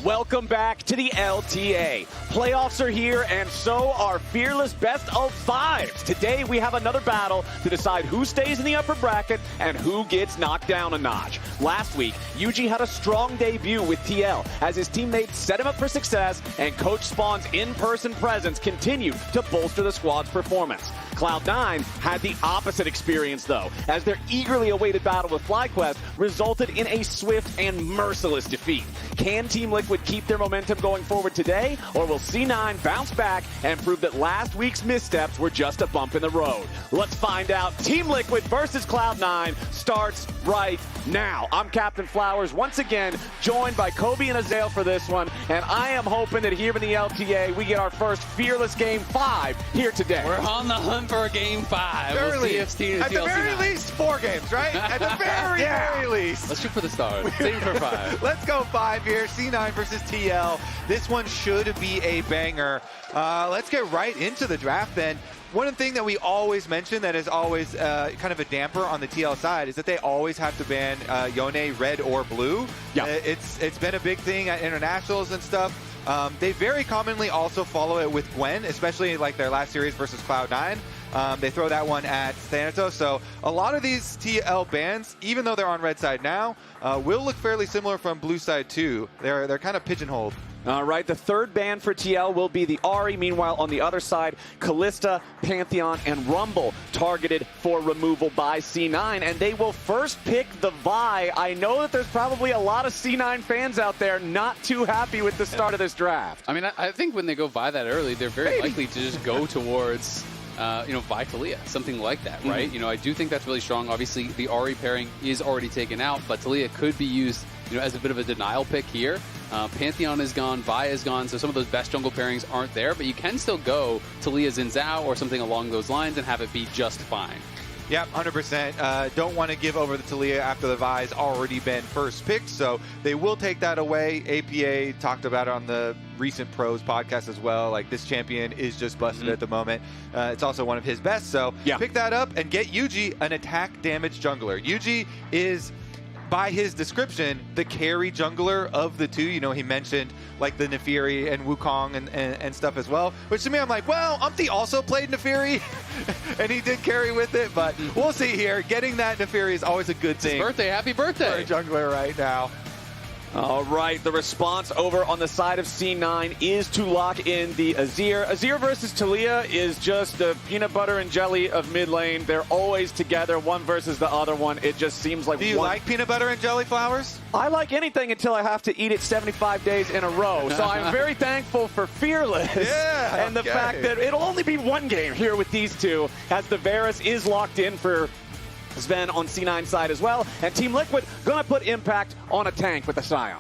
Welcome back to the LTA. Playoffs are here, and so are fearless best of fives. Today, we have another battle to decide who stays in the upper bracket and who gets knocked down a notch. Last week, Yuuji had a strong debut with TL as his teammates set him up for success, and Coach Spawn's in-person presence continued to bolster the squad's performance. Cloud9 had the opposite experience, though, as their eagerly awaited battle with FlyQuest resulted in a swift and merciless defeat. Can Team Liquid keep their momentum going forward today, or will C9 bounce back and prove that last week's missteps were just a bump in the road? Let's find out. Team Liquid versus Cloud9 starts right now. I'm Captain Flowers, once again joined by Kobe and Azael for this one, and I am hoping that here in the LTA we get our first fearless Game 5 here today. We're on the hunt for a Game 5. We'll see if Team At the very least, 4 games, right? At the very least. Let's shoot for the stars. Same for 5. Let's go 5 here. C9 versus TL. This one should be a banger. Let's get right into the draft then. One thing that we always mention that is always kind of a damper on the TL side is that they always have to ban Yone red or blue. Yeah. It's been a big thing at internationals and stuff. They very commonly also follow it with Gwen, especially like their last series versus Cloud9. They throw that one at Thanatos. So a lot of these TL bans, even though they're on red side now, will look fairly similar from blue side too. They're kind of pigeonholed. All right, the third ban for TL will be the Ahri. Meanwhile, on the other side, Kalista, Pantheon, and Rumble targeted for removal by C9, and they will first pick the Vi. I know that there's probably a lot of C9 fans out there not too happy with the start of this draft. I mean, I think when they go Vi that early, they're very likely to just go towards Vi Taliyah, something like that, right? I do think that's really strong. Obviously, the Ahri pairing is already taken out, but Taliyah could be used as a bit of a denial pick here. Pantheon is gone, Vi is gone, so some of those best jungle pairings aren't there, but you can still go Taliyah Xin Zhao or something along those lines and have it be just fine. Yep, 100%. Don't want to give over the Taliyah after the Vi's already been first picked, so they will take that away. APA talked about it on the recent Pros podcast as well. Like, this champion is just busted at the moment. It's also one of his best, so pick that up and get Yuuji an attack damage jungler. Yuuji is, by his description, the carry jungler of the two. He mentioned like the Naafiri and Wukong and stuff as well, which to me, I'm like, well, Umpty also played Naafiri and he did carry with it, but we'll see here. Getting that Naafiri is always a good thing. His birthday, happy birthday. For a jungler right now. All right, the response over on the side of C9 is to lock in the Azir. Azir versus Taliyah is just the peanut butter and jelly of mid lane. They're always together, one versus the other one. It just seems like Do you like peanut butter and jelly, Flowers? I like anything until I have to eat it 75 days in a row. So I'm very thankful for Fearless and the fact that it'll only be one game here with these two, as the Varus is locked in for Zven on C9 side as well, and Team Liquid gonna put impact on a tank with the Sion.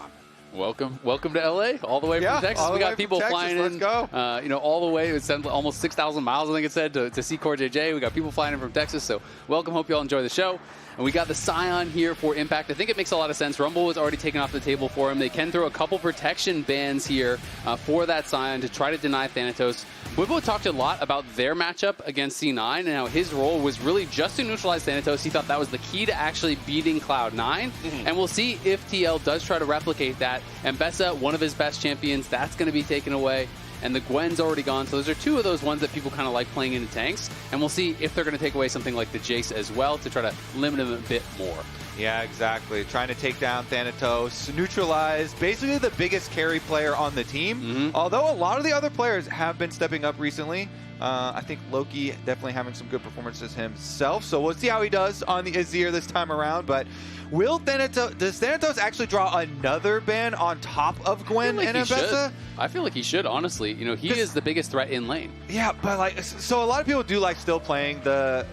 Welcome to LA, all the way from Texas. We got people flying in. Let's go. All the way. It's almost 6,000 miles, I think it said, to see CoreJJ. We got people flying in from Texas, so welcome. Hope you all enjoy the show. And we got the Sion here for impact. I think it makes a lot of sense. Rumble was already taken off the table for him. They can throw a couple protection bans here for that Sion to try to deny Thanatos. Wibo talked a lot about their matchup against C9 and how his role was really just to neutralize Thanatos. He thought that was the key to actually beating Cloud9. And we'll see if TL does try to replicate that. And Bessa, one of his best champions, that's going to be taken away. And the Gwen's already gone, so those are two of those ones that people kind of like playing into tanks. And we'll see if they're going to take away something like the Jace as well to try to limit him a bit more. Yeah, exactly. Trying to take down Thanatos, neutralize basically the biggest carry player on the team. Although a lot of the other players have been stepping up recently. I think Loki definitely having some good performances himself. So we'll see how he does on the Azir this time around. But does Thanatos actually draw another ban on top of Gwen and Bessa? I feel like he should, honestly. He is the biggest threat in lane. Yeah, but so a lot of people do like still playing the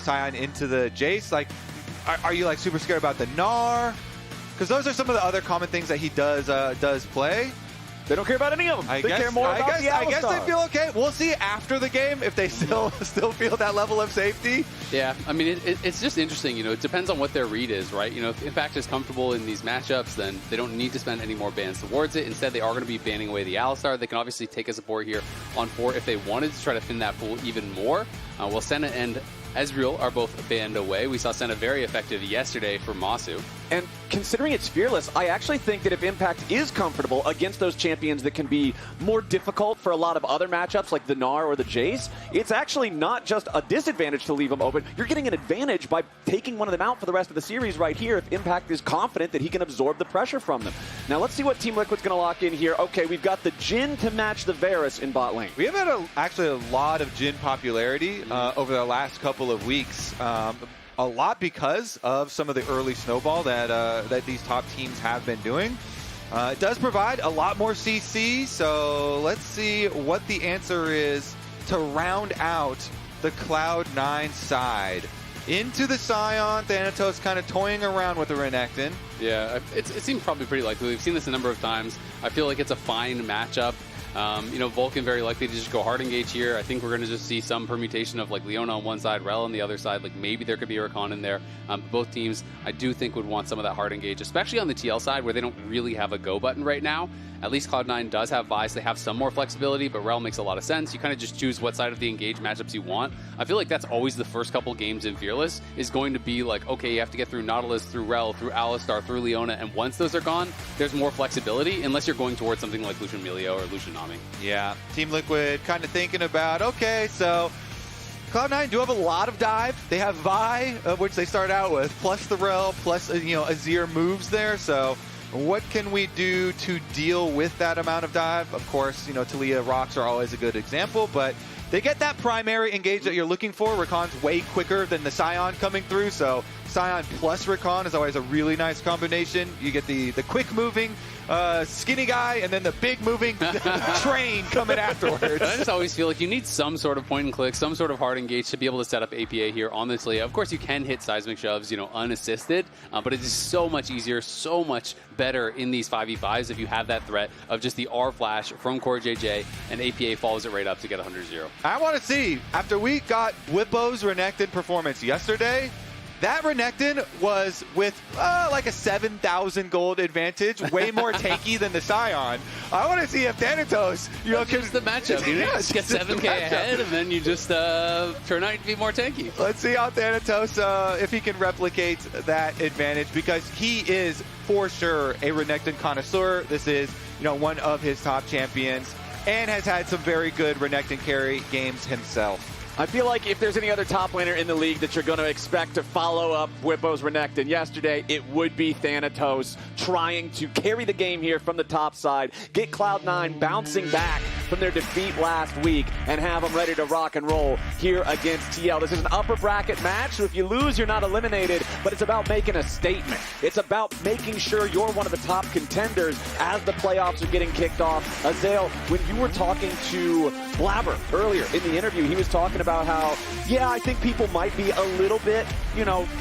Sion into the Jace. Like, are you like super scared about the Gnar? Because those are some of the other common things that he does play. They don't care about any of them. They care more about the Alistar. I guess they feel okay. We'll see after the game if they still feel that level of safety. Yeah, I mean, it's just interesting. It depends on what their read is, right? If Impact is comfortable in these matchups, then they don't need to spend any more bans towards it. Instead, they are going to be banning away the Alistar. They can obviously take a support here on 4 if they wanted to try to thin that pool even more. Well, Senna and Ezreal are both banned away. We saw Senna very effective yesterday for Masu. And considering it's Fearless, I actually think that if Impact is comfortable against those champions that can be more difficult for a lot of other matchups like the Gnar or the Jace, it's actually not just a disadvantage to leave them open. You're getting an advantage by taking one of them out for the rest of the series right here if Impact is confident that he can absorb the pressure from them. Now let's see what Team Liquid's going to lock in here. Okay, we've got the Jhin to match the Varus in bot lane. We have had actually a lot of Jhin popularity over the last couple of weeks. A lot because of some of the early snowball that these top teams have been doing. It does provide a lot more CC, so let's see what the answer is to round out the Cloud9 side. Into the Sion, Thanatos kind of toying around with the Renekton. Yeah, it seems probably pretty likely. We've seen this a number of times. I feel like it's a fine matchup. Vulcan very likely to just go hard engage here. I think we're going to just see some permutation of like Leon on one side, Rel on the other side. Like maybe there could be a Rakan in there. Both teams, I do think, would want some of that hard engage, especially on the TL side where they don't really have a go button right now. At least Cloud9 does have Vice. They have some more flexibility, but Rel makes a lot of sense. You kind of just choose what side of the engage matchups you want. I feel like that's always the first couple games in Fearless is going to be like, okay, you have to get through Nautilus, through Rel, through Alistar, through Leona, and once those are gone, there's more flexibility unless you're going towards something like Lucian Melio or Lucian Nami. Yeah, Team Liquid kind of thinking about, okay, so Cloud9 do have a lot of dive. They have Vi, which they start out with, plus the Rel, plus Azir moves there, so what can we do to deal with that amount of dive? Of course, Taliyah rocks are always a good example, but they get that primary engage that you're looking for. Rakan's way quicker than the Sion coming through, so Sion plus Rakan is always a really nice combination. You get the quick moving skinny guy and then the big moving train coming afterwards. I just always feel like you need some sort of point and click, some sort of hard engage to be able to set up APA here on this Taliyah. Of course, you can hit seismic shoves, unassisted, but it is so much easier, so much better in these 5v5s if you have that threat of just the R flash from CoreJJ and APA follows it right up to get 100-0. I want to see, after we got Whippo's Renekton performance yesterday, that Renekton was with like a 7,000 gold advantage, way more tanky than the Sion. I want to see if Thanatos, just the matchup. You just get 7k ahead, and then you just turn out to be more tanky. Let's see how Thanatos, if he can replicate that advantage, because he is for sure a Renekton connoisseur. This is, one of his top champions, and has had some very good Renekton carry games himself. I feel like if there's any other top laner in the league that you're going to expect to follow up Whippo's Renekton yesterday, it would be Thanatos trying to carry the game here from the top side, get Cloud9 bouncing back from their defeat last week, and have them ready to rock and roll here against TL. This is an upper bracket match, so if you lose, you're not eliminated, but it's about making a statement. It's about making sure you're one of the top contenders as the playoffs are getting kicked off. Azael, when you were talking to Blaber earlier in the interview, he was talking about how, I think people might be a little bit,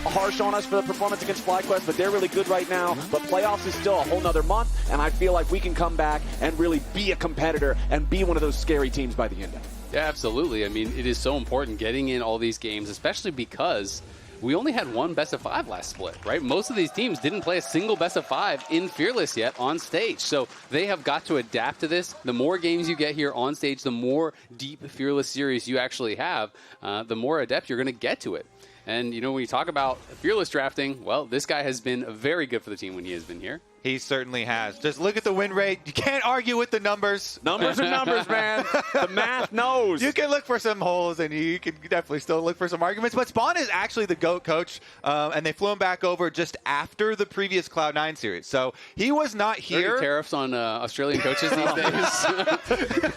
harsh on us for the performance against FlyQuest, but they're really good right now. But playoffs is still a whole nother month, and I feel like we can come back and really be a competitor and be one of those scary teams by the end of it. Yeah, absolutely. I mean, it is so important getting in all these games, especially because we only had one best of 5 last split, right? Most of these teams didn't play a single best of 5 in Fearless yet on stage. So they have got to adapt to this. The more games you get here on stage, the more deep Fearless series you actually have, the more adept you're going to get to it. And, when you talk about Fearless drafting, well, this guy has been very good for the team when he has been here. He certainly has. Just look at the win rate. You can't argue with the numbers. Numbers are numbers, man. The math knows. You can look for some holes, and you can definitely still look for some arguments. But Spawn is actually the GOAT coach, and they flew him back over just after the previous Cloud9 series. So he was not here. Tariffs on Australian coaches these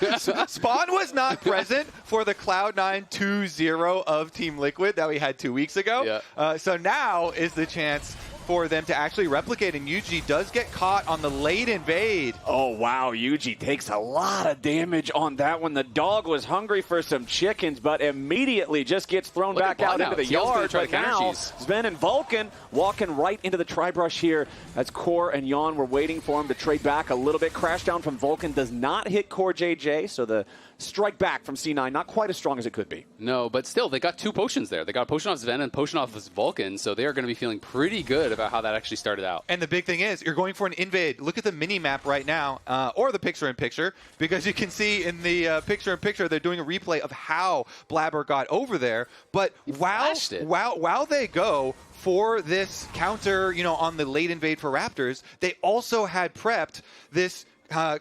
days. Spawn was not present for the Cloud9 2-0 of Team Liquid that we had 2 weeks ago. Yeah. So now is the chance for them to actually replicate, and Yuuji does get caught on the late invade. Oh, wow. Yuuji takes a lot of damage on that one. The dog was hungry for some chickens, but immediately just gets thrown back out into the yard. But now, Zven and Vulcan walking right into the tri-brush here as Core and Yeon were waiting for him to trade back a little bit. Crash down from Vulcan does not hit CoreJJ, so the strike back from C9, not quite as strong as it could be. No, but still, they got 2 potions there. They got a potion off Zven and a potion off Vulcan, so they are going to be feeling pretty good bit about how that actually started out. And the big thing is, you're going for an invade. Look at the mini-map right now, or the picture-in-picture, because you can see in the picture-in-picture, they're doing a replay of how Blaber got over there. But while they go for this counter, on the late invade for Raptors, they also had prepped this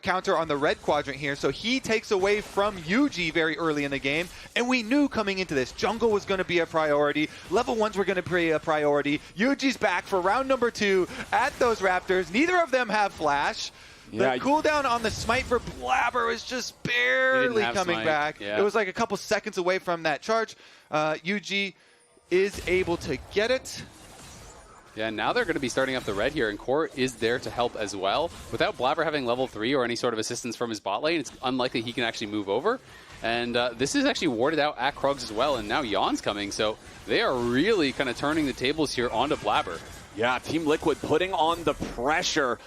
counter on the red quadrant here, so he takes away from Yuuji very early in the game, and we knew coming into this, jungle was going to be a priority, level 1s were going to be a priority. Yuuji's back for round number 2 at those Raptors. Neither of them have flash. The cooldown on the smite for Blaber is just barely coming back. It was like a couple seconds away from that charge. Yuuji is able to get it. Yeah, now they're going to be starting up the red here, and Core is there to help as well. Without Blaber having level 3 or any sort of assistance from his bot lane, it's unlikely he can actually move over. And this is actually warded out at Krugs as well, and now Yeon's coming, so they are really kind of turning the tables here onto Blaber. Yeah, Team Liquid putting on the pressure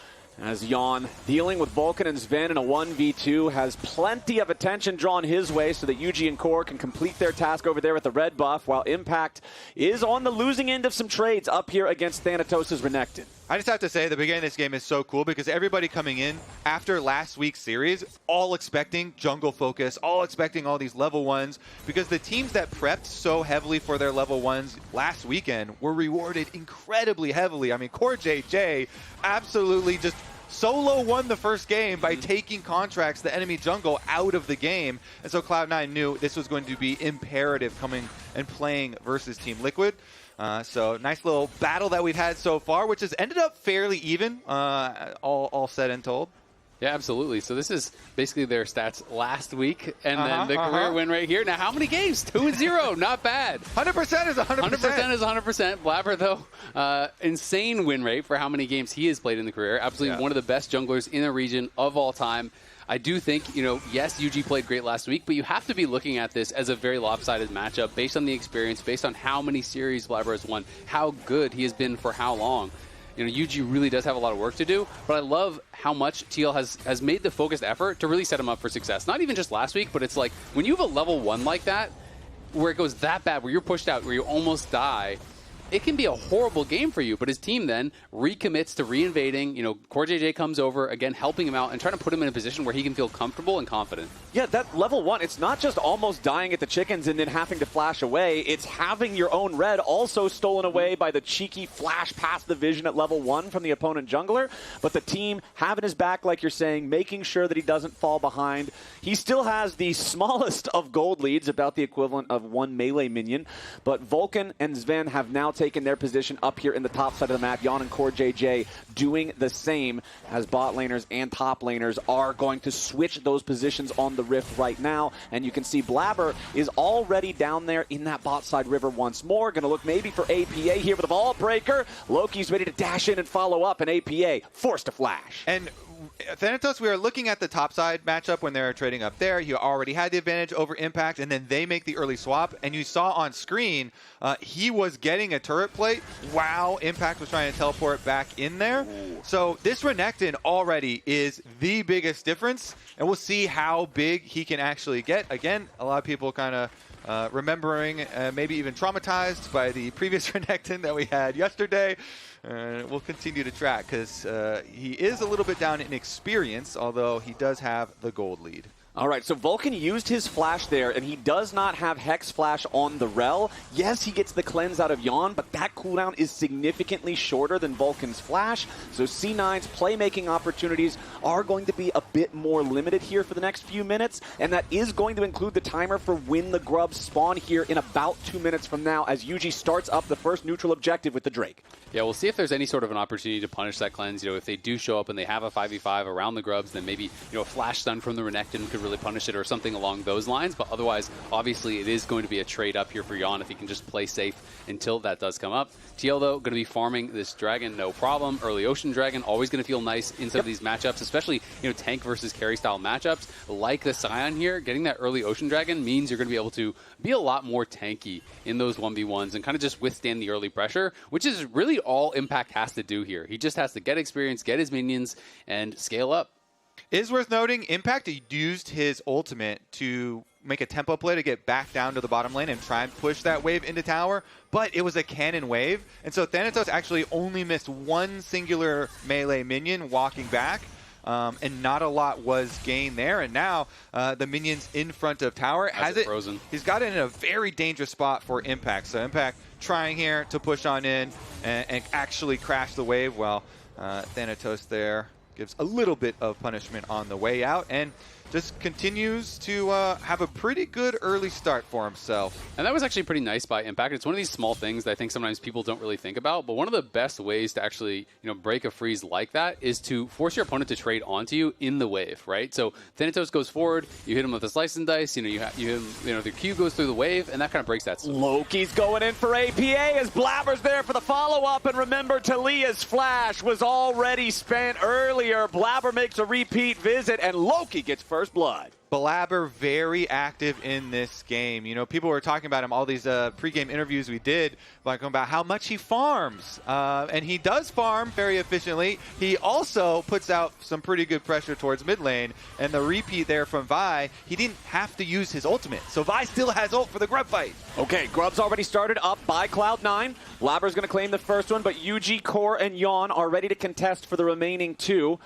as Yeon, dealing with Vulcan and Zven in a 1v2, has plenty of attention drawn his way so that Yuuji and Core can complete their task over there with the red buff, while Impact is on the losing end of some trades up here against Thanatos' Renekton. I just have to say, the beginning of this game is so cool because everybody coming in after last week's series, all expecting jungle focus, all expecting all these level 1s, because the teams that prepped so heavily for their level 1s last weekend were rewarded incredibly heavily. I mean, CoreJJ absolutely just solo won the first game by taking Contracts, the enemy jungle, out of the game. And so Cloud9 knew this was going to be imperative coming and playing versus Team Liquid. So nice little battle that we've had so far, which has ended up fairly even, all said and told. Yeah, absolutely. So this is basically their stats last week, and then the career win right here. Now, how many games? 2-0. Not bad. 100% is 100%. 100% is 100%. Blaber, though, insane win rate for how many games he has played in the career. Absolutely one of the best junglers in the region of all time. I do think, yes, Yuuji played great last week, but you have to be looking at this as a very lopsided matchup based on the experience, based on how many series Blaber has won, how good he has been for how long. Yuuji really does have a lot of work to do, but I love how much TL has made the focused effort to really set him up for success. Not even just last week, but it's like when you have a level 1 like that, where it goes that bad, where you're pushed out, where you almost die, it can be a horrible game for you, but his team then recommits to re-invading. CoreJJ comes over, again, helping him out and trying to put him in a position where he can feel comfortable and confident. Yeah, that level 1, it's not just almost dying at the chickens and then having to flash away. It's having your own red also stolen away by the cheeky flash past the vision at level 1 from the opponent jungler. But the team having his back, like you're saying, making sure that he doesn't fall behind. He still has the smallest of gold leads, about the equivalent of 1 melee minion. But Vulcan and Zven have now taken their position up here in the top side of the map. Yeon and CoreJJ doing the same, as bot laners and top laners are going to switch those positions on the Rift right now. And you can see Blaber is already down there in that bot side river once more. Going to look maybe for APA here with a Vault Breaker. Loki's ready to dash in and follow up, and APA forced to flash. And Thanatos, we are looking at the topside matchup when they're trading up there. He already had the advantage over Impact, and then they make the early swap. And you saw on screen, he was getting a turret plate while Impact was trying to teleport back in there. Ooh. So this Renekton already is the biggest difference, and we'll see how big he can actually get. Again, a lot of people kind of remembering, maybe even traumatized by the previous Renekton that we had yesterday. We'll continue to track because he is a little bit down in experience, although he does have the gold lead. All right, so Vulcan used his flash there, and he does not have Hex Flash on the Rel. Yes, he gets the cleanse out of Yeon, but that cooldown is significantly shorter than Vulcan's flash. So C9's playmaking opportunities are going to be a bit more limited here for the next few minutes, and that is going to include the timer for when the grubs spawn here in about 2 minutes from now, as Yuuji starts up the first neutral objective with the Drake. Yeah, we'll see if there's any sort of an opportunity to punish that cleanse. If they do show up and they have a 5v5 around the grubs, then maybe, a flash stun from the Renekton could really punish it or something along those lines. But otherwise, obviously, it is going to be a trade up here for Yeon if he can just play safe until that does come up. TL, though, going to be farming this dragon, no problem. Early Ocean Dragon, always going to feel nice in some of these matchups, especially, tank versus carry style matchups. Like the Sion here, getting that early Ocean Dragon means you're going to be able to be a lot more tanky in those 1v1s and kind of just withstand the early pressure, which is really all Impact has to do here. He just has to get experience, get his minions, and scale up. It is worth noting, Impact used his ultimate to make a tempo play to get back down to the bottom lane and try and push that wave into tower, but it was a cannon wave, and so Thanatos actually only missed one singular melee minion walking back, and not a lot was gained there, and now the minions in front of tower has it frozen. He's got it in a very dangerous spot for Impact, so Impact trying here to push on in and actually crash the wave. Well, Thanatos there gives a little bit of punishment on the way out, and just continues to have a pretty good early start for himself. And that was actually pretty nice by Impact. It's one of these small things that I think sometimes people don't really think about, but one of the best ways to actually, break a freeze like that is to force your opponent to trade onto you in the wave, right? So Thanatos goes forward, you hit him with a slice and dice, you hit him, the Q goes through the wave, and that kind of breaks that. Loki's going in for APA as Blaber's there for the follow-up, and remember, Taliyah's flash was already spent earlier. Blaber makes a repeat visit, and Loki gets first blood. Blaber very active in this game. People were talking about him, all these pregame interviews we did, like about how much he farms. And he does farm very efficiently. He also puts out some pretty good pressure towards mid lane. And the repeat there from Vi, he didn't have to use his ultimate. So Vi still has ult for the Grub fight. Okay, Grub's already started up by Cloud9. Blaber's going to claim the first one, but Yuuji, Core, and Yeon are ready to contest for the remaining two.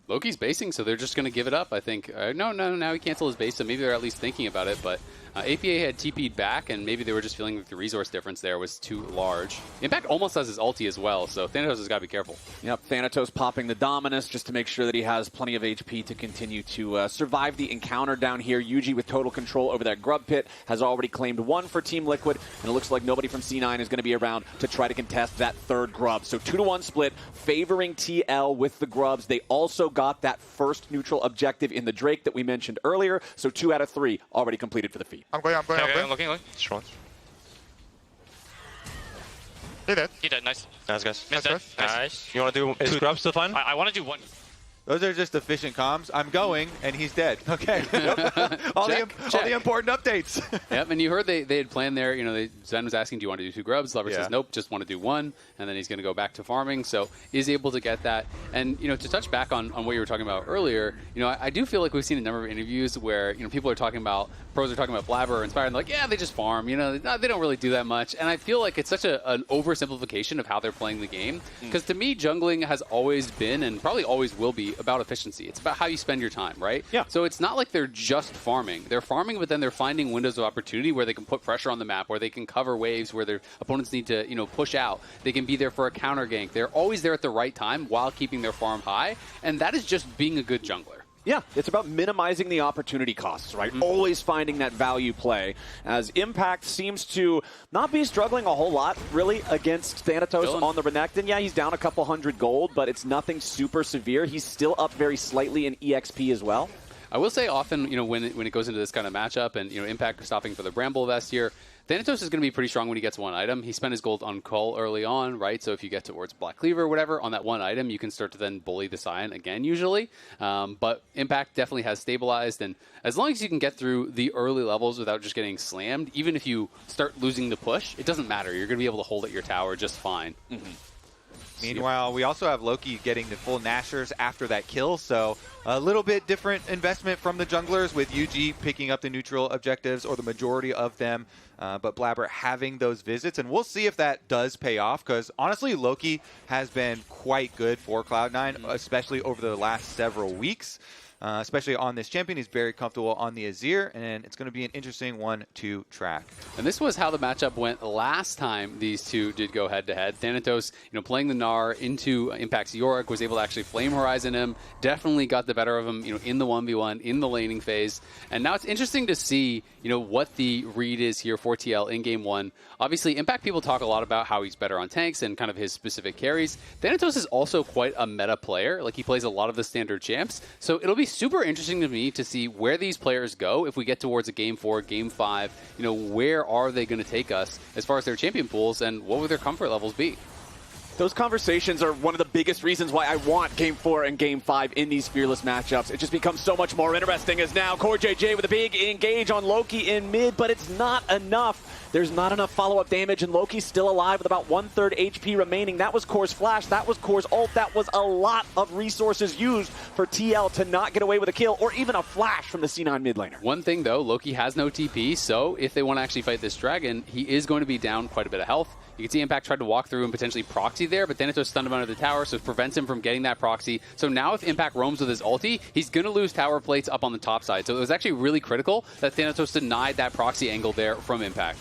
Loki's basing, so they're just going to give it up, I think. No, now he canceled his base, so maybe they're at least thinking about it, but APA had TP'd back, and maybe they were just feeling that the resource difference there was too large. Impact almost has his ulti as well, so Thanatos has got to be careful. Yep, Thanatos popping the Dominus just to make sure that he has plenty of HP to continue to survive the encounter down here. Yuuji with total control over that Grub pit has already claimed one for Team Liquid, and it looks like nobody from C9 is going to be around to try to contest that third Grub. So 2-to-1 split favoring TL with the Grubs. They also got that first neutral objective in the Drake that we mentioned earlier, so 2 out of 3 already completed for the feat. I'm going. I'm looking. Short. He dead. He dead, nice. Nice, guys. Nice. You want to do Is two? Grub still fine? I want to do one. Those are just efficient comms. I'm going, and he's dead. Okay. all the important updates. Yep, and you heard they had planned there. Zven was asking, do you want to do 2 Grubs? Blaber says, nope, just want to do 1. And then he's going to go back to farming. So is able to get that. And, to touch back on what you were talking about earlier, I do feel like we've seen a number of interviews where, people are talking about, pros are talking about Blaber or Inspired, and they're like, yeah, they just farm. They don't really do that much. And I feel like it's such an oversimplification of how they're playing the game. Because to me, jungling has always been, and probably always will be, about efficiency. It's about how you spend your time, right? Yeah. So it's not like they're just farming. They're farming, but then they're finding windows of opportunity where they can put pressure on the map, where they can cover waves, where their opponents need to, push out. They can be there for a counter gank. They're always there at the right time while keeping their farm high, and that is just being a good jungler. Yeah, it's about minimizing the opportunity costs, right? Always finding that value play, as Impact seems to not be struggling a whole lot, really, against Thanatos on the Renekton. Yeah, he's down a couple hundred gold, but it's nothing super severe. He's still up very slightly in EXP as well. I will say often, when it goes into this kind of matchup and, Impact stopping for the Bramble Vest here, Thanatos is going to be pretty strong when he gets one item. He spent his gold on Cull early on, right? So if you get towards Black Cleaver or whatever, on that one item, you can start to then bully the Sion again, usually. But Impact definitely has stabilized, and as long as you can get through the early levels without just getting slammed, even if you start losing the push, it doesn't matter. You're going to be able to hold at your tower just fine. Meanwhile, we also have Loki getting the full Nashers after that kill, so a little bit different investment from the junglers, with Yuuji picking up the neutral objectives, or the majority of them, but Blaber having those visits, and we'll see if that does pay off, because honestly, Loki has been quite good for Cloud9, especially over the last several weeks. Especially on this champion. He's very comfortable on the Azir, and it's going to be an interesting one to track. And this was how the matchup went last time these two did go head-to-head. Thanatos, playing the Gnar into Impact's Yorick, was able to actually Flame Horizon him, definitely got the better of him, in the 1v1, in the laning phase. And now it's interesting to see, what the read is here for TL in Game 1. Obviously, Impact people talk a lot about how he's better on tanks and kind of his specific carries. Thanatos is also quite a meta player. Like, he plays a lot of the standard champs. So it'll be super interesting to me to see where these players go if we get towards a Game 4, Game 5. Where are they going to take us as far as their champion pools, and what would their comfort levels be? Those conversations are one of the biggest reasons why I want Game 4 and Game 5 in these Fearless matchups. It just becomes so much more interesting as now CoreJJ with a big engage on Loki in mid, but it's not enough. There's not enough follow-up damage, and Loki's still alive with about 1/3 HP remaining. That was Core's flash, that was Core's ult, that was a lot of resources used for TL to not get away with a kill or even a flash from the C9 mid laner. One thing though, Loki has no TP, so if they want to actually fight this dragon, he is going to be down quite a bit of health. You can see Impact tried to walk through and potentially proxy there, but Thanatos stunned him under the tower, so it prevents him from getting that proxy. So now if Impact roams with his ulti, he's going to lose tower plates up on the top side. So it was actually really critical that Thanatos denied that proxy angle there from Impact.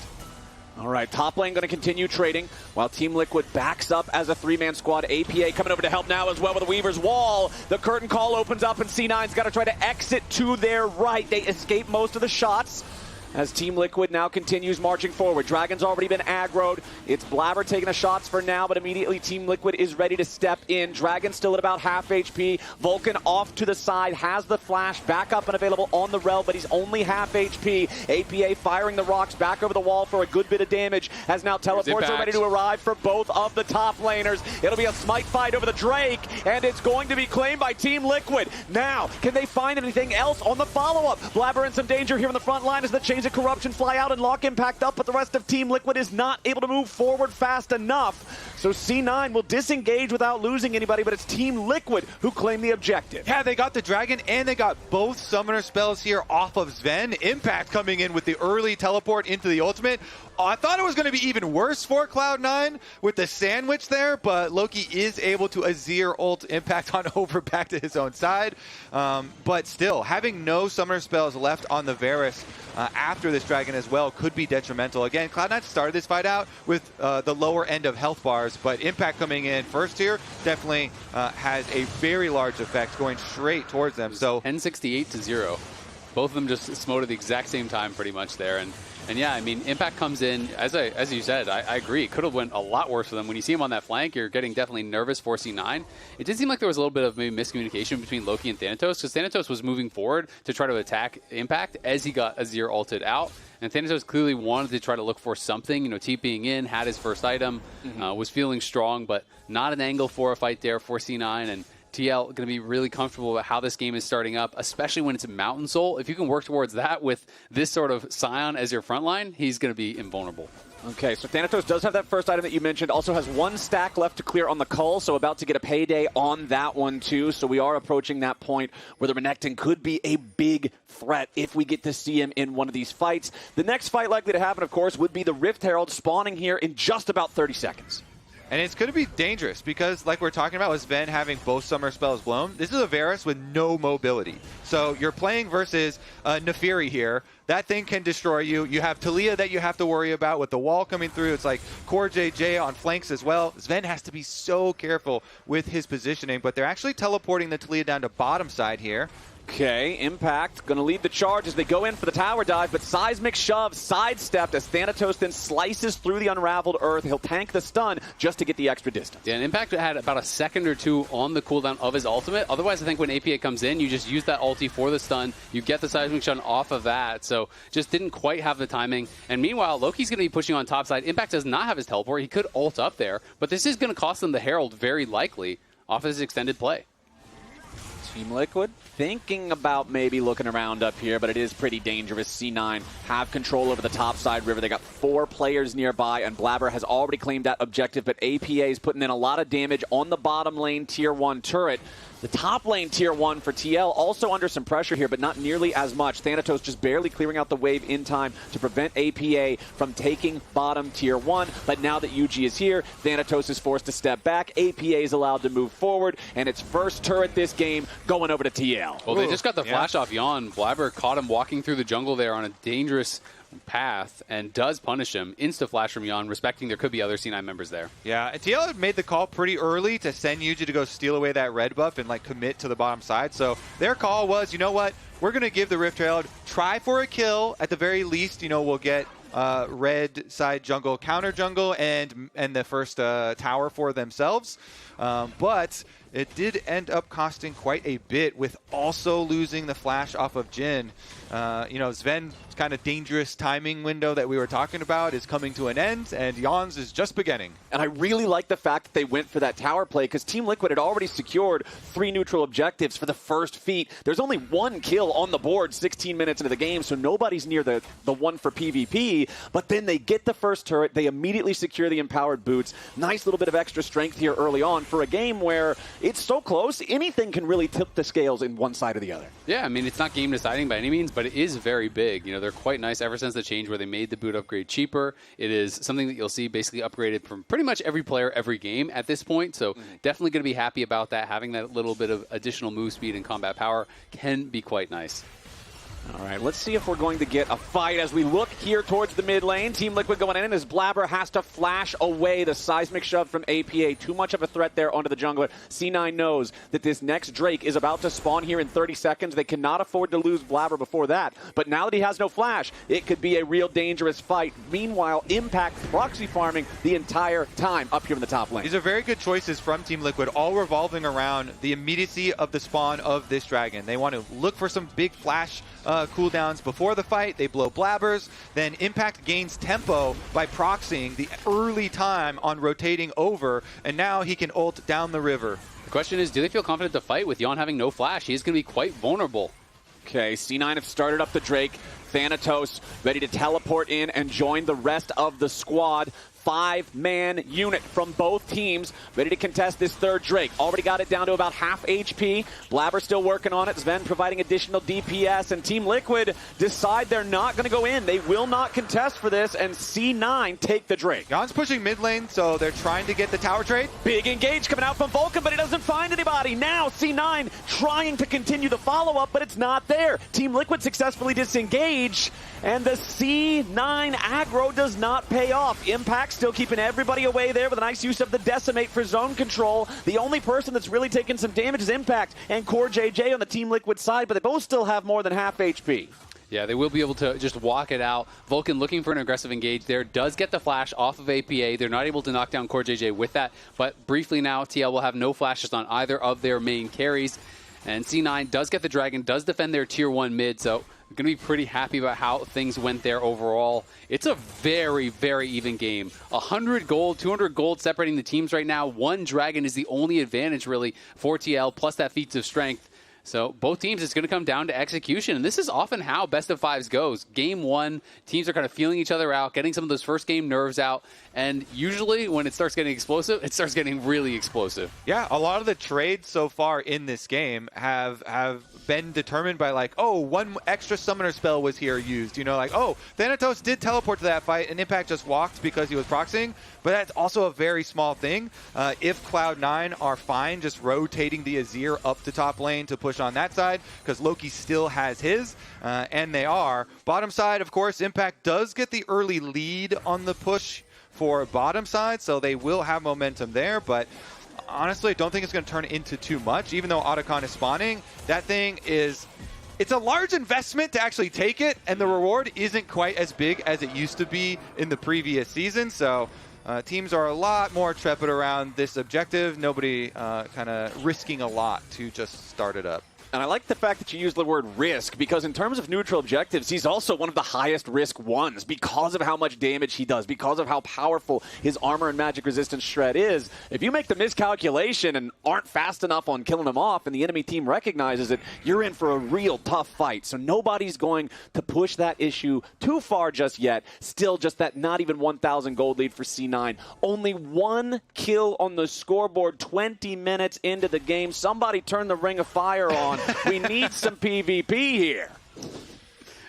All right, top lane going to continue trading while Team Liquid backs up as a three-man squad. APA coming over to help now as well with the Weaver's Wall. The curtain call opens up and C9's got to try to exit to their right. They escape most of the shots as Team Liquid now continues marching forward. Dragon's already been aggroed. It's Blaber taking the shots for now, but immediately Team Liquid is ready to step in. Dragon still at about half HP. Vulcan off to the side, has the flash, back up and available on the Rel, but he's only half HP. APA firing the rocks back over the wall for a good bit of damage, as now teleports are ready to arrive for both of the top laners. It'll be a smite fight over the Drake, and it's going to be claimed by Team Liquid. Now, can they find anything else on the follow-up? Blaber in some danger here on the front line as the Chains of Corruption fly out and lock Impact up, but the rest of Team Liquid is not able to move forward fast enough. So C9 will disengage without losing anybody, but it's Team Liquid who claim the objective. Yeah, they got the Dragon and they got both summoner spells here off of Zven. Impact coming in with the early teleport into the ultimate. I thought it was going to be even worse for Cloud9 with the sandwich there, but Loki is able to Azir ult Impact on over back to his own side. But still, having no summoner spells left on the Varus after this Dragon as well could be detrimental. Again, Cloud9 started this fight out with the lower end of health bars, but Impact coming in first here definitely has a very large effect going straight towards them. So 1068 to 0. Both of them just smote at the exact same time pretty much there. And yeah, I mean, Impact comes in, as you said, I agree. It could have went a lot worse for them. When you see him on that flank, you're getting definitely nervous for C9. It did seem like there was a little bit of maybe miscommunication between Loki and Thanatos, because Thanatos was moving forward to try to attack Impact as he got Azir ulted out. And Thanatos clearly wanted to try to look for something, you know, TPing in, had his first item, was feeling strong, but not an angle for a fight there for C9. And TL going to be really comfortable about how this game is starting up, especially when it's Mountain Soul. If you can work towards that with this sort of Sion as your front line, he's going to be invulnerable. Okay, so Thanatos does have that first item that you mentioned, also has one stack left to clear on the Cull, so about to get a payday on that one too. So we are approaching that point where the Renekton could be a big threat if we get to see him in one of these fights. The next fight likely to happen, of course, would be the Rift Herald spawning here in just about 30 seconds. And it's going to be dangerous because, like we're talking about with Zven having both summer spells blown, this is a Varus with no mobility. So you're playing versus Naafiri here. That thing can destroy you. You have Taliyah that you have to worry about with the wall coming through. It's like CoreJJ on flanks as well. Zven has to be so careful with his positioning, but they're actually teleporting the Taliyah down to bottom side here. Okay, Impact going to lead the charge as they go in for the tower dive, but Seismic Shove sidestepped as Thanatos then slices through the unraveled earth. He'll tank the stun just to get the extra distance. Yeah, and Impact had about a second or two on the cooldown of his ultimate. Otherwise, I think when APA comes in, you just use that ulti for the stun. You get the Seismic Shove off of that, so just didn't quite have the timing. And meanwhile, Loki's going to be pushing on top side. Impact does not have his teleport. He could ult up there, but this is going to cost them the Herald very likely off his extended play. Team Liquid thinking about maybe looking around up here, but it is pretty dangerous. C9 have control over the top side river. They got 4 players nearby, and Blaber has already claimed that objective, but APA is putting in a lot of damage on the bottom lane tier 1 turret. The top lane tier 1 for TL also under some pressure here, but not nearly as much. Thanatos just barely clearing out the wave in time to prevent APA from taking bottom tier 1. But now that Yuuji is here, Thanatos is forced to step back. APA is allowed to move forward, and its first turret this game going over to TL. Well, they just got the flash off Yeon. Blaber caught him walking through the jungle there on a dangerous path and does punish him. Insta-flash from Yeon, respecting there could be other C9 members there. Yeah, TL had made the call pretty early to send Yuuji to go steal away that red buff and like commit to the bottom side. So their call was, you know what, we're going to give the Rift Herald, try for a kill. At the very least, you know, we'll get red side jungle, counter jungle, and the first tower for themselves. But it did end up costing quite a bit with also losing the flash off of Jhin. You know, Zven's kind of dangerous timing window that we were talking about is coming to an end, and Yeon's is just beginning. And I really like the fact that they went for that tower play because Team Liquid had already secured 3 neutral objectives for the first feat. There's only 1 kill on the board 16 minutes into the game, so nobody's near the one for PvP. But then they get the first turret. They immediately secure the empowered boots. Nice little bit of extra strength here early on for a game where it's so close, anything can really tip the scales in one side or the other. Yeah, I mean, it's not game deciding by any means, but it is very big. You know, they're quite nice ever since the change where they made the boot upgrade cheaper. It is something that you'll see basically upgraded from pretty much every player every game at this point. So definitely going to be happy about that. Having that little bit of additional move speed and combat power can be quite nice. All right, let's see if we're going to get a fight as we look here towards the mid lane. Team Liquid going in as Blaber has to flash away the seismic shove from APA. Too much of a threat there onto the jungler. C9 knows that this next Drake is about to spawn here in 30 seconds. They cannot afford to lose Blaber before that. But now that he has no flash, it could be a real dangerous fight. Meanwhile, Impact proxy farming the entire time up here in the top lane. These are very good choices from Team Liquid, all revolving around the immediacy of the spawn of this dragon. They want to look for some big flash cooldowns before the fight. They blow Blabbers. Then Impact gains tempo by proxying the early time on rotating over, and now he can ult down the river. The question is, do they feel confident to fight with Yeon having no flash? He's going to be quite vulnerable. Okay, C9 have started up the Drake. Thanatos ready to teleport in and join the rest of the squad. 5-man unit from both teams ready to contest this third Drake. Already got it down to about half HP. Blaber still working on it. Zven providing additional DPS. And Team Liquid decide they're not going to go in. They will not contest for this. And C9 take the Drake. Yeon's pushing mid lane, so they're trying to get the tower trade. Big engage coming out from Vulcan, but he doesn't find anybody. Now C9 trying to continue the follow-up, but it's not there. Team Liquid successfully disengage. And the C9 aggro does not pay off. Impact still keeping everybody away there with a nice use of the Decimate for zone control. The only person that's really taken some damage is Impact and CoreJJ on the Team Liquid side, but they both still have more than half HP. Yeah, they will be able to just walk it out. Vulcan looking for an aggressive engage there. Does get the flash off of APA. They're not able to knock down CoreJJ with that, but briefly now, TL will have no flashes on either of their main carries. And C9 does get the dragon, does defend their tier 1 mid, so I'm going to be pretty happy about how things went there overall. It's a very, very even game. 100 gold, 200 gold separating the teams right now. 1 dragon is the only advantage, really, for TL, plus that feats of strength. So both teams, it's going to come down to execution. And this is often how best of 5s goes. Game 1, teams are kind of feeling each other out, getting some of those first game nerves out. And usually when it starts getting explosive, it starts getting really explosive. Yeah, a lot of the trades so far in this game have been determined by like, oh, 1 extra summoner spell was here used. You know, like, oh, Thanatos did teleport to that fight and Impact just walked because he was proxying. But that's also a very small thing. If Cloud9 are fine just rotating the Azir up the top lane to push on that side, because Loki still has his, and they are. Bottom side, of course, Impact does get the early lead on the push for bottom side, so they will have momentum there, but honestly, I don't think it's going to turn into too much. Even though Otacon is spawning, that thing is... It's a large investment to actually take it, and the reward isn't quite as big as it used to be in the previous season, so... teams are a lot more trepid around this objective. Nobody kind of risking a lot to just start it up. And I like the fact that you use the word risk, because in terms of neutral objectives, he's also one of the highest risk ones because of how much damage he does, because of how powerful his armor and magic resistance shred is. If you make the miscalculation and aren't fast enough on killing him off and the enemy team recognizes it, you're in for a real tough fight. So nobody's going to push that issue too far just yet. Still just that not even 1,000 gold lead for C9. Only 1 kill on the scoreboard 20 minutes into the game. Somebody turn the Ring of Fire on. We need some PvP here.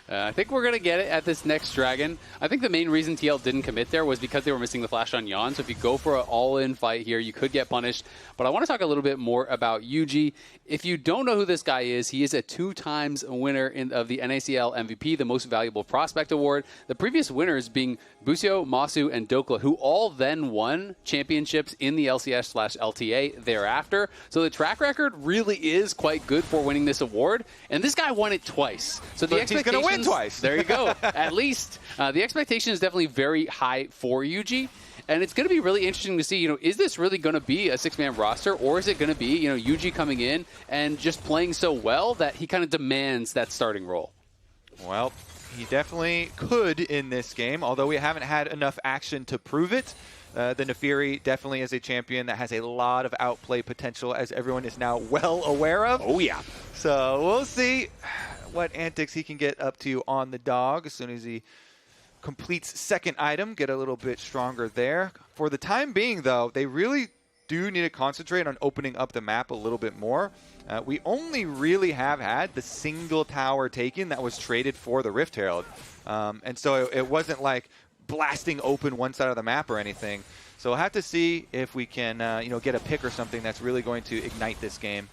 I think we're going to get it at this next dragon. I think the main reason TL didn't commit there was because they were missing the flash on Yeon. So if you go for an all-in fight here, you could get punished. But I want to talk a little bit more about Yuuji. If you don't know who this guy is, he is a 2-times winner of the NACL MVP, the Most Valuable Prospect Award. The previous winners being Busio, Masu, and Dokla, who all then won championships in the LCS/LTA thereafter. So the track record really is quite good for winning this award. And this guy won it twice. So the he's going to win twice. There you go. At least. The expectation is definitely very high for Yuuji. And it's going to be really interesting to see, is this really going to be a 6-man roster, or is it going to be, Yuuji coming in and just playing so well that he kind of demands that starting role? Well, he definitely could in this game, although we haven't had enough action to prove it. The Naafiri definitely is a champion that has a lot of outplay potential, as everyone is now well aware of. Oh, yeah. So we'll see what antics he can get up to on the dog as soon as he completes second item, get a little bit stronger there. For the time being, though, they really do need to concentrate on opening up the map a little bit more. We only really have had the single tower taken that was traded for the Rift Herald. And so it wasn't like blasting open one side of the map or anything. So we'll have to see if we can get a pick or something that's really going to ignite this game.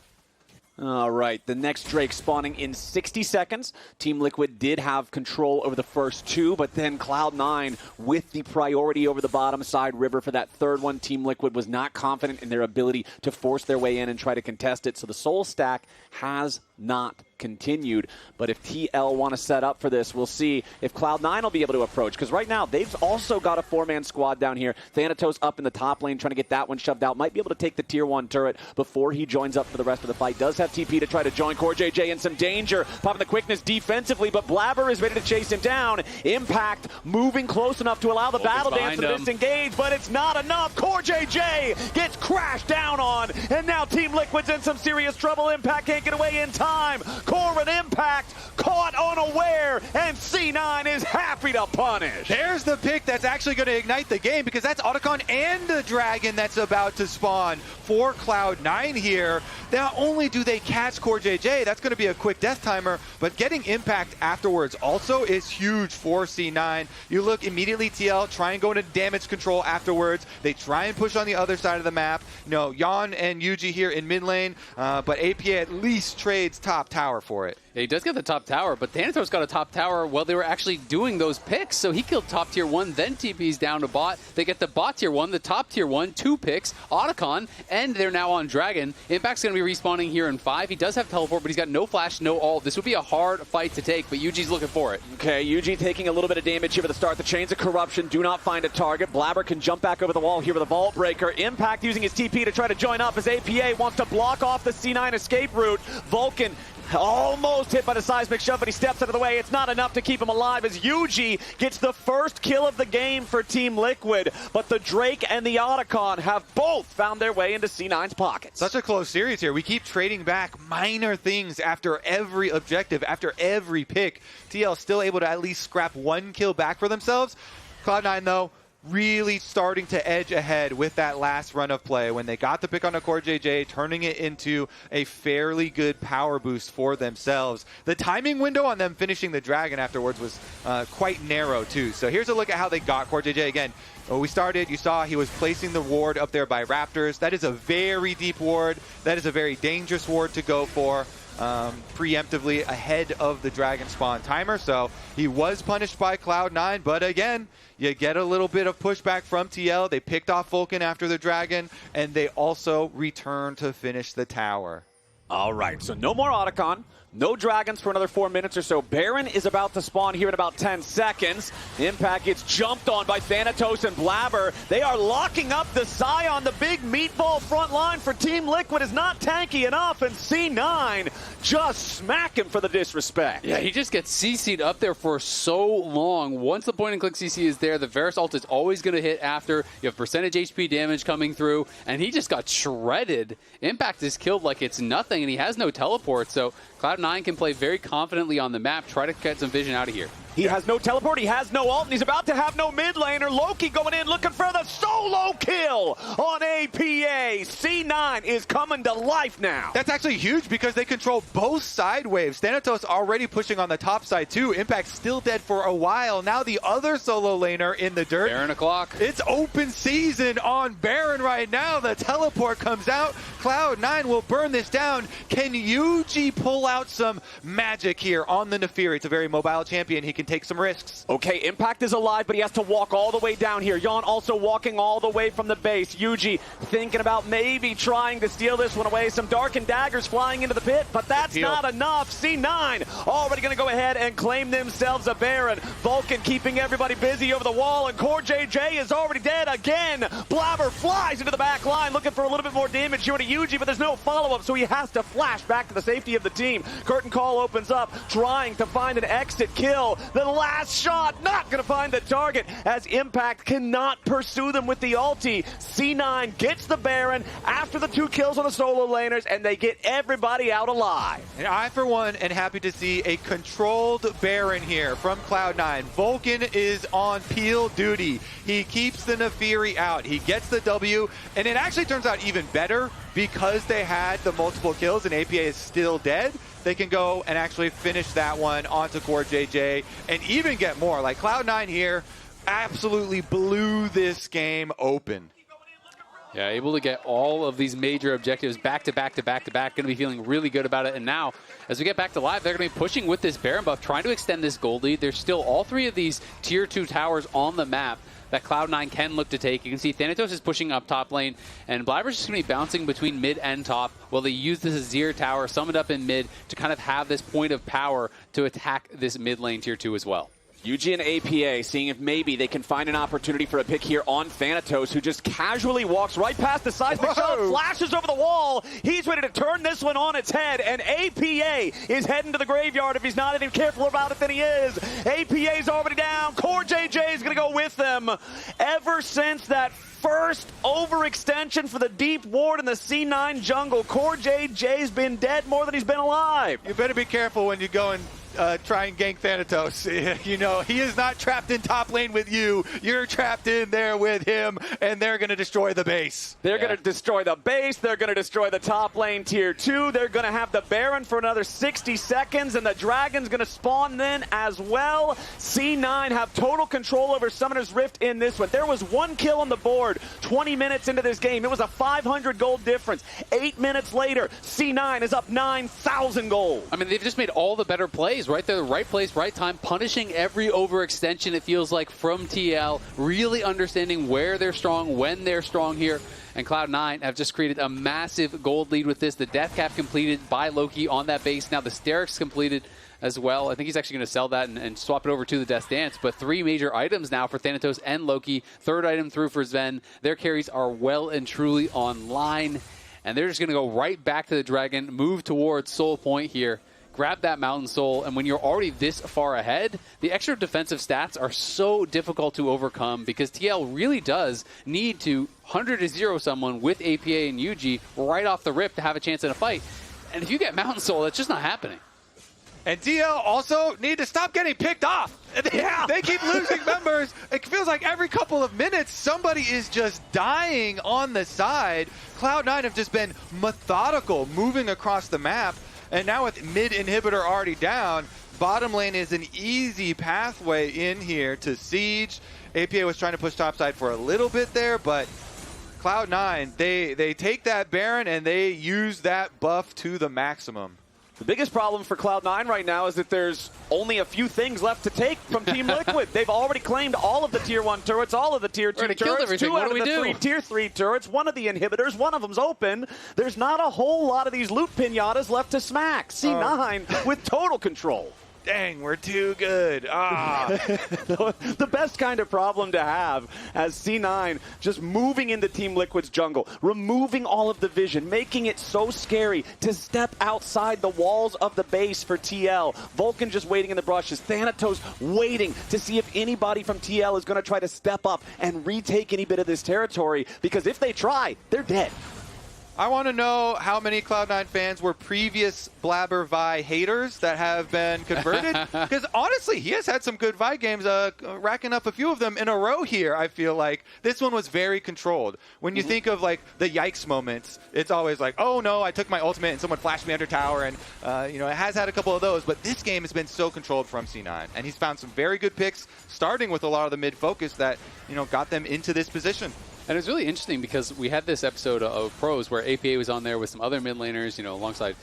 All right, the next Drake spawning in 60 seconds. Team Liquid did have control over the first two, but then Cloud9 with the priority over the bottom side river for that third one. Team Liquid was not confident in their ability to force their way in and try to contest it, so the Soul stack has not continued. But if TL want to set up for this, we'll see if Cloud9 will be able to approach, because right now they've also got a 4-man squad down here. Thanatos up in the top lane trying to get that one shoved out. Might be able to take the tier 1 turret before he joins up for the rest of the fight. Does have TP to try to join. CoreJJ in some danger, popping the quickness defensively, but Blaber is ready to chase him down. Impact moving close enough to allow the battle dance to disengage, but it's not enough. CoreJJ gets crashed down on, and now Team Liquid's in some serious trouble. Impact can't get away in time. Core and Impact caught unaware, and C9 is happy to punish. There's the pick that's actually going to ignite the game, because that's Otacon and the Dragon that's about to spawn for Cloud9 here. Not only do they catch CoreJJ, that's going to be a quick death timer, but getting Impact afterwards also is huge for C9. You look immediately, TL try and go into damage control afterwards. They try and push on the other side of the map. Yeon and Yuuji here in mid lane, but APA at least trades top tower for it. Yeah, he does get the top tower, but Thanatos got a top tower while they were actually doing those picks. So he killed top tier 1, then TP's down to bot. They get the bot tier 1, the top tier 1, 2 picks, Otacon, and they're now on Dragon. Impact's going to be respawning here in 5. He does have teleport, but he's got no flash, no ult. This would be a hard fight to take, but Yuuji's looking for it. Okay, Yuuji taking a little bit of damage here at the start. The Chains of Corruption do not find a target. Blaber can jump back over the wall here with a Vault Breaker. Impact using his TP to try to join up as APA wants to block off the C9 escape route. Vulcan almost hit by the seismic shove, but he steps out of the way. It's not enough to keep him alive as Yuuji gets the first kill of the game for Team Liquid. But the Drake and the Otacon have both found their way into C9's pockets. Such a close series here. We keep trading back minor things after every objective, after every pick. TL still able to at least scrap one kill back for themselves. Cloud9, though, really starting to edge ahead with that last run of play when they got the pick on a CoreJJ, turning it into a fairly good power boost for themselves. The timing window on them finishing the Dragon afterwards was quite narrow too. So here's a look at how they got CoreJJ again. When we started, you saw he was placing the ward up there by Raptors. That is a very deep ward. That is a very dangerous ward to go for. Preemptively ahead of the Dragon spawn timer, so he was punished by Cloud9, but again, you get a little bit of pushback from TL. They picked off Vulcan after the Dragon, and they also returned to finish the tower. All right, so no more Otacon. No Dragons for another 4 minutes or so. Baron is about to spawn here in about 10 seconds. Impact gets jumped on by Thanatos and Blaber. They are locking up the Sion. The big meatball front line for Team Liquid is not tanky enough, and C9 just smacking for the disrespect. Yeah, he just gets CC'd up there for so long. Once the point-and-click CC is there, the Varus ult is always going to hit after. You have percentage HP damage coming through, and he just got shredded. Impact is killed like it's nothing, and he has no teleport, so Cloud9 can play very confidently on the map, try to get some vision out of here. He has no teleport, he has no ult, and he's about to have no mid laner. Loki going in looking for the solo kill on APA. C9 is coming to life now. That's actually huge because they control both side waves. Thanatos already pushing on the top side too. Impact still dead for a while. Now the other solo laner in the dirt. Baron o'clock. It's open season on Baron right now. The teleport comes out. Cloud9 will burn this down. Can Yuuji pull out some magic here on the Naafiri? It's a very mobile champion. He can can take some risks. Okay, Impact is alive, but he has to walk all the way down here. Yeon also walking all the way from the base. Yuuji thinking about maybe trying to steal this one away. Some Dark and Daggers flying into the pit, but that's not enough. C9 already going to go ahead and claim themselves a Baron. Vulcan keeping everybody busy over the wall, and CoreJJ is already dead again. Blaber flies into the back line, looking for a little bit more damage here to Yuuji, but there's no follow-up, so he has to flash back to the safety of the team. Curtain Call opens up, trying to find an exit kill. The last shot, not going to find the target, as Impact cannot pursue them with the ulti. C9 gets the Baron after the 2 kills on the solo laners, and they get everybody out alive. And I, for one, am happy to see a controlled Baron here from Cloud9. Vulcan is on peel duty. He keeps the Naafiri out. He gets the W, and it actually turns out even better because they had the multiple kills and APA is still dead. They can go and actually finish that one onto CoreJJ and even get more. Like Cloud9 here absolutely blew this game open. Yeah, able to get all of these major objectives back to back to back to back. Going to be feeling really good about it. And now, as we get back to live, they're going to be pushing with this Baron buff, trying to extend this gold lead. There's still all 3 of these tier 2 towers on the map that Cloud9 can look to take. You can see Thanatos is pushing up top lane, and Blaber's just going to be bouncing between mid and top while they use this Azir tower summoned up in mid to kind of have this point of power to attack this mid lane tier 2 as well. Yuuji and APA seeing if maybe they can find an opportunity for a pick here on Thanatos, who just casually walks right past the seismic shot, flashes over the wall. He's ready to turn this one on its head, and APA is heading to the graveyard. If he's not any careful about it, then he is. APA's already down. CoreJJ is going to go with them. Ever since that first overextension for the deep ward in the C9 jungle, CoreJJ's been dead more than he's been alive. You better be careful when you go and try and gank Thanatos. You know, he is not trapped in top lane with you. You're trapped in there with him, and they're going to destroy the base. They're going to destroy the base. They're going to destroy the top lane tier 2. They're going to have the Baron for another 60 seconds, and the Dragon's going to spawn then as well. C9 have total control over Summoner's Rift in this one. There was 1 kill on the board 20 minutes into this game. It was a 500 gold difference. 8 minutes later, C9 is up 9,000 gold. I mean, they've just made all the better plays, right there, the right place, right time, punishing every overextension, it feels like, from TL, really understanding where they're strong, when they're strong here. And Cloud9 have just created a massive gold lead with this. The death cap completed by Loki on that base. Now the Sterix completed as well. I think he's actually going to sell that and swap it over to the Death Dance. But 3 major items now for Thanatos and Loki. 3rd item through for Zven. Their carries are well and truly online. And they're just going to go right back to the Dragon, move towards Soul Point here, grab that Mountain Soul, and when you're already this far ahead, the extra defensive stats are so difficult to overcome because TL really does need to 100-0 someone with APA and Yuuji right off the rip to have a chance in a fight. And if you get Mountain Soul, that's just not happening. And TL also need to stop getting picked off. They keep losing members. It feels like every couple of minutes, somebody is just dying on the side. Cloud9 have just been methodical, moving across the map. And now with mid inhibitor already down, bottom lane is an easy pathway in here to Siege. APA was trying to push topside for a little bit there, but Cloud9, they take that Baron and they use that buff to the maximum. The biggest problem for Cloud9 right now is that there's only a few things left to take from Team Liquid. They've already claimed all of the Tier 1 turrets, all of the Tier 2 turrets, 2 out of the 3 Tier 3 turrets, 1 of the inhibitors, 1 of them's open. There's not a whole lot of these loot pinatas left to smack. C9 with total control. Dang, we're too good. The best kind of problem to have as C9 just moving into Team Liquid's jungle, removing all of the vision, making it so scary to step outside the walls of the base for TL. Vulcan just waiting in the brushes. Thanatos waiting to see if anybody from TL is going to try to step up and retake any bit of this territory, because if they try, they're dead. I want to know how many Cloud9 fans were previous Blaber Vi haters that have been converted. Because honestly, he has had some good Vi games, racking up a few of them in a row here, I feel like. This one was very controlled. When you think of like the yikes moments, it's always like, oh no, I took my ultimate and someone flashed me under tower. And, you know, it has had a couple of those. But this game has been so controlled from C9. And he's found some very good picks, starting with a lot of the mid-focus that, you know, got them into this position. And it's really interesting because we had this episode of Pros where APA was on there with some other mid laners, you know, alongside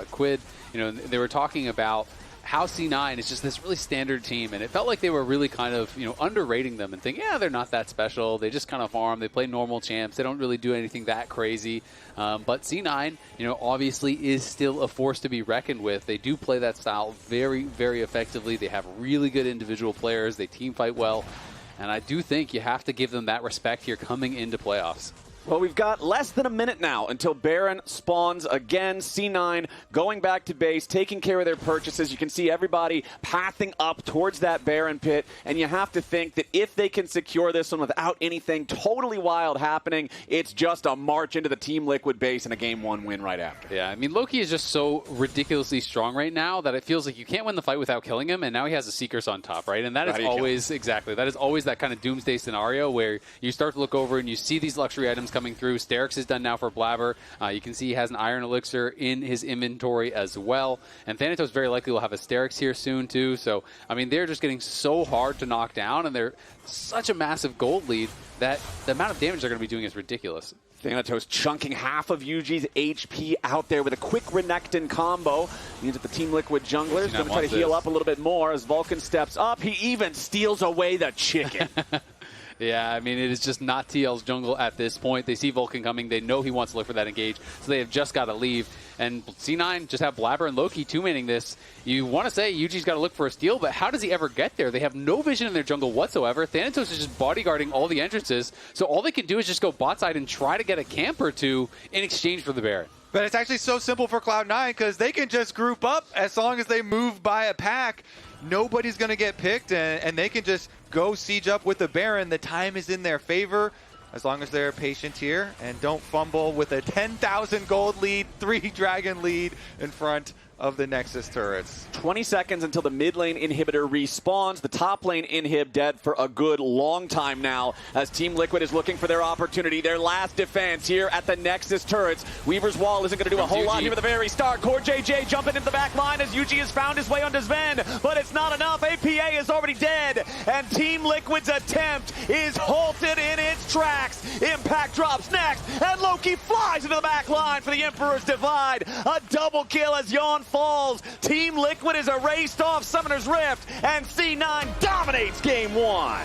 Quid. You know, they were talking about how C9 is just this really standard team, and it felt like they were really kind of, underrating them and thinking, yeah, they're not that special. They just kind of farm. They play normal champs. They don't really do anything that crazy. But C9, obviously is still a force to be reckoned with. They do play that style very, very effectively. They have really good individual players. They team fight well. And I do think you have to give them that respect here coming into playoffs. Well, we've got less than a minute now until Baron spawns again. C9 going back to base, taking care of their purchases. You can see everybody pathing up towards that Baron pit, and you have to think that if they can secure this one without anything totally wild happening, it's just a march into the Team Liquid base and a Game 1 win right after. Yeah, I mean, Loki is just so ridiculously strong right now that it feels like you can't win the fight without killing him, and now he has a Seekers on top, right? And that is always, exactly, that is always that kind of doomsday scenario where you start to look over and you see these luxury items coming through. Sterix is done now for Blaber. You can see he has an Iron Elixir in his inventory as well. And Thanatos very likely will have a Sterix here soon too. So, I mean, they're just getting so hard to knock down, and they're such a massive gold lead that the amount of damage they're going to be doing is ridiculous. Thanatos chunking half of Yuuji's HP out there with a quick Renekton combo. Means that the Team Liquid jungler is going to try to heal up a little bit more as Vulcan steps up. He even steals away the chicken. Yeah, I mean, it is just not TL's jungle at this point. They see Vulcan coming. They know he wants to look for that engage, so they have just got to leave. And C9 just have Blaber and Loki two-maning this. You want to say Yuuji's got to look for a steal, but how does he ever get there? They have no vision in their jungle whatsoever. Thanatos is just bodyguarding all the entrances, so all they can do is just go bot side and try to get a camp or two in exchange for the Baron. But it's actually so simple for Cloud9 because they can just group up as long as they move by a pack. Nobody's going to get picked, and they can just go siege up with the Baron. The time is in their favor as long as they're patient here and don't fumble with a 10,000 gold lead, 3 dragon lead in front of the Nexus turrets. 20 seconds until the mid lane inhibitor respawns. The top lane inhib dead for a good long time now as Team Liquid is looking for their opportunity, their last defense here at the Nexus turrets. Weaver's Wall isn't going to do a whole lot here at the very start. CoreJJ jumping into the back line as Yuuji has found his way onto Zven, but it's not enough. APA is already dead, and Team Liquid's attempt is halted in its tracks. Impact drops next, and Loki flies into the back line for the Emperor's Divide. A double kill as Yeon falls. Team Liquid is erased off Summoner's Rift, and C9 dominates Game 1.